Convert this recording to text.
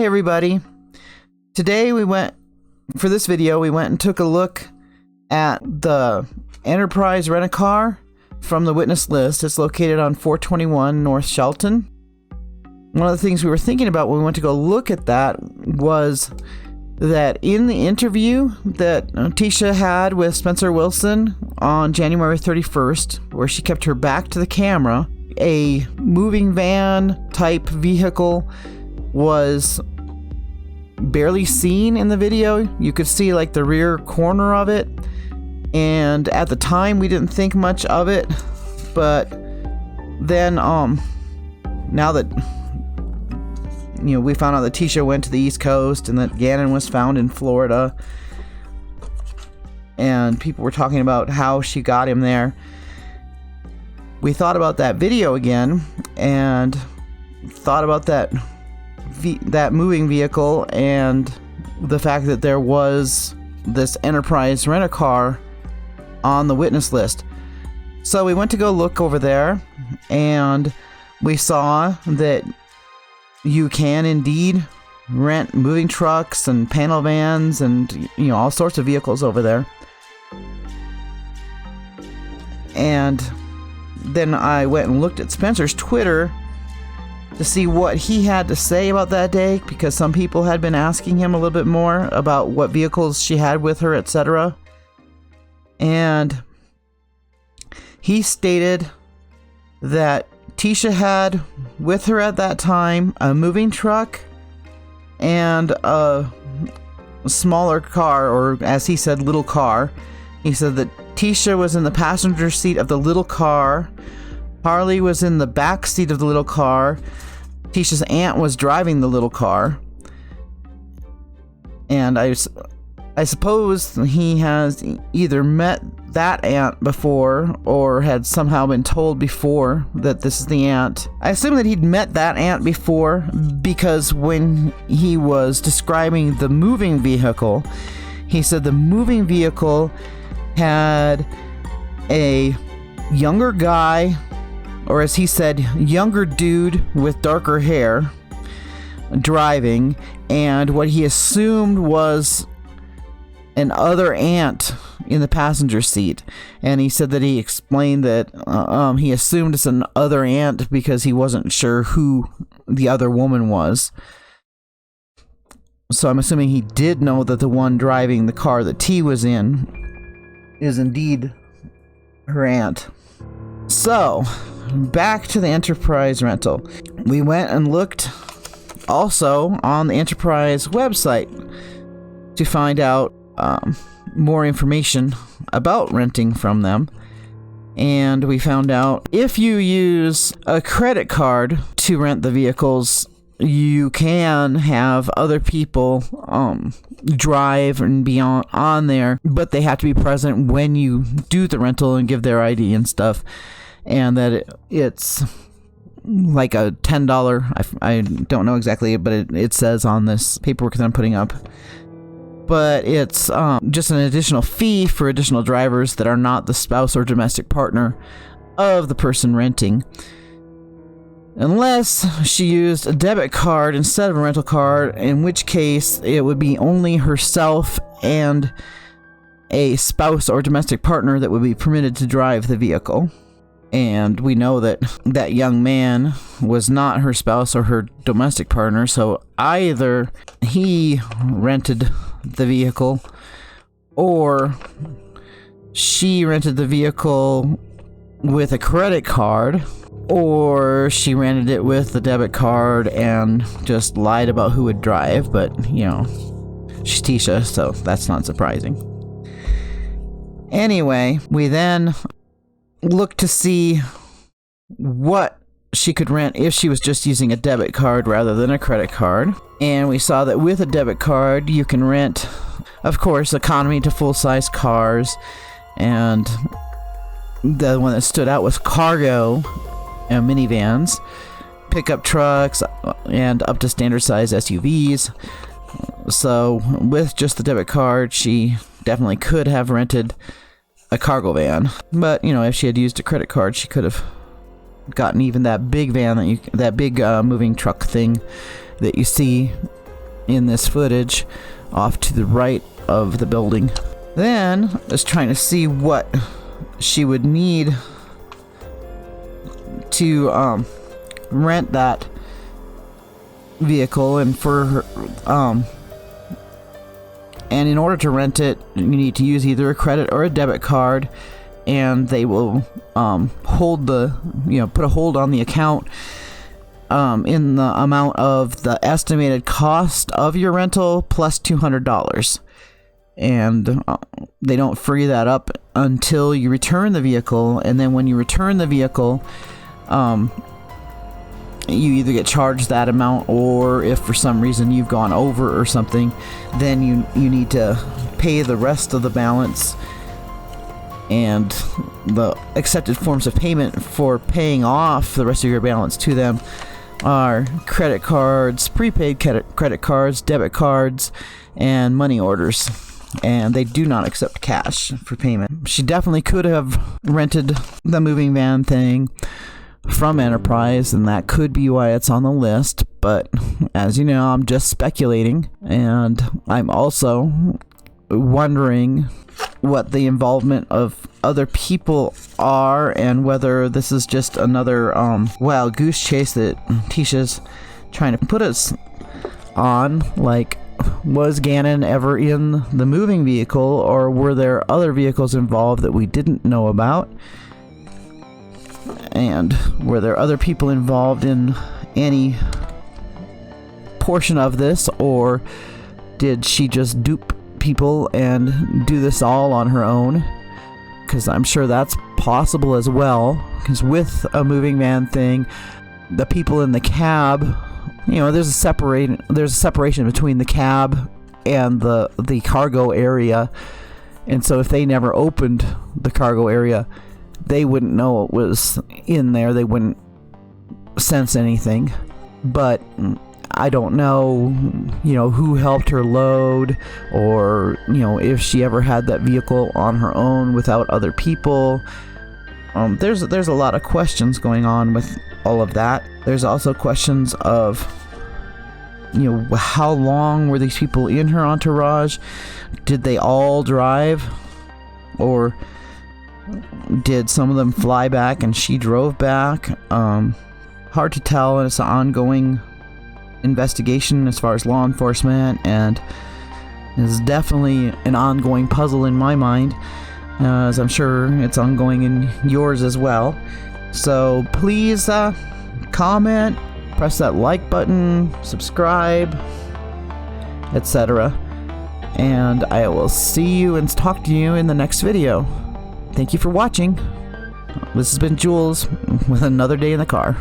Hi everybody. Today for this video, we went and took a look at the Enterprise Rent-A-Car from the witness list. It's located on 421 North Shelton. One of the things we were thinking about when we went to go look at that was that in the interview that Letecia had with Spencer Wilson on January 31st, where she kept her back to the camera, a moving van type vehicle was barely seen in the video. You could see like the rear corner of it, and at the time we didn't think much of it, but then now that we found out that Letecia went to the East Coast and that Gannon was found in Florida, and people were talking about how she got him there, we thought about that video again and thought about that moving vehicle and the fact that there was this Enterprise Rent-A-Car on the witness list. So we went to go look over there, and we saw that you can indeed rent moving trucks and panel vans and all sorts of vehicles over there. And then I went and looked at Spencer's Twitter to see what he had to say about that day, because some people had been asking him a little bit more about what vehicles she had with her, etc. And he stated that Letecia had with her at that time a moving truck and a smaller car, or as he said, little car. He said that Letecia was in the passenger seat of the little car, Harley was in the back seat of the little car, Letecia's aunt was driving the little car, and I suppose he has either met that aunt before or had somehow been told before that this is the aunt. I assume that he'd met that aunt before, because when he was describing the moving vehicle, he said the moving vehicle had a younger guy, or as he said, younger dude with darker hair driving, and what he assumed was an other aunt in the passenger seat. And he said that he explained that he assumed it's an other aunt because he wasn't sure who the other woman was. So I'm assuming he did know that the one driving the car that T was in is indeed her aunt. So back to the Enterprise rental. We went and looked also on the Enterprise website to find out more information about renting from them, and we found out if you use a credit card to rent the vehicles, you can have other people drive and be on there, but they have to be present when you do the rental and give their ID and stuff, and that it's like a $10, I don't know exactly, but it says on this paperwork that I'm putting up, but it's just an additional fee for additional drivers that are not the spouse or domestic partner of the person renting, unless she used a debit card instead of a rental card, in which case it would be only herself and a spouse or domestic partner that would be permitted to drive the vehicle. And we know that that young man was not her spouse or her domestic partner, so either he rented the vehicle or she rented the vehicle with a credit card, or she rented it with the debit card and just lied about who would drive. But she's Letecia, so that's not surprising. Anyway, we then looked to see what she could rent if she was just using a debit card rather than a credit card. And we saw that with a debit card, you can rent, of course, economy to full-size cars, and the one that stood out was cargo minivans, pickup trucks, and up to standard-size SUVs. So with just the debit card, she definitely could have rented a cargo van. But if she had used a credit card, she could have gotten even that big van that big moving truck thing that you see in this footage off to the right of the building. Then I was trying to see what she would need to rent that vehicle, and for her, and in order to rent it, you need to use either a credit or a debit card, and they will hold the, put a hold on the account in the amount of the estimated cost of your rental plus $200. And they don't free that up until you return the vehicle, and then when you return the vehicle, you either get charged that amount, or if for some reason you've gone over or something, then you need to pay the rest of the balance. And the accepted forms of payment for paying off the rest of your balance to them are credit cards, prepaid credit cards, debit cards, and money orders. And they do not accept cash for payment. She definitely could have rented the moving van thing from Enterprise, and that could be why it's on the list. But as you know, I'm just speculating, and I'm also wondering what the involvement of other people are, and whether this is just another wild goose chase that Letecia's trying to put us on. Like, was Gannon ever in the moving vehicle, or were there other vehicles involved that we didn't know about? And were there other people involved in any portion of this, or did she just dupe people and do this all on her own? Because I'm sure that's possible as well, because with a moving van thing, the people in the cab, there's a separation between the cab and the cargo area, and so if they never opened the cargo area, they wouldn't know it was in there. They wouldn't sense anything. But I don't know, who helped her load, or, if she ever had that vehicle on her own without other people. There's a lot of questions going on with all of that. There's also questions of, how long were these people in her entourage? Did they all drive? Or did some of them fly back and she drove back? Hard to tell, and it's an ongoing investigation as far as law enforcement, and is definitely an ongoing puzzle in my mind, as I'm sure it's ongoing in yours as well. So please comment, press that like button, subscribe, etc. And I will see you and talk to you in the next video. Thank you for watching. This has been JuleZ with Another Day in the Car.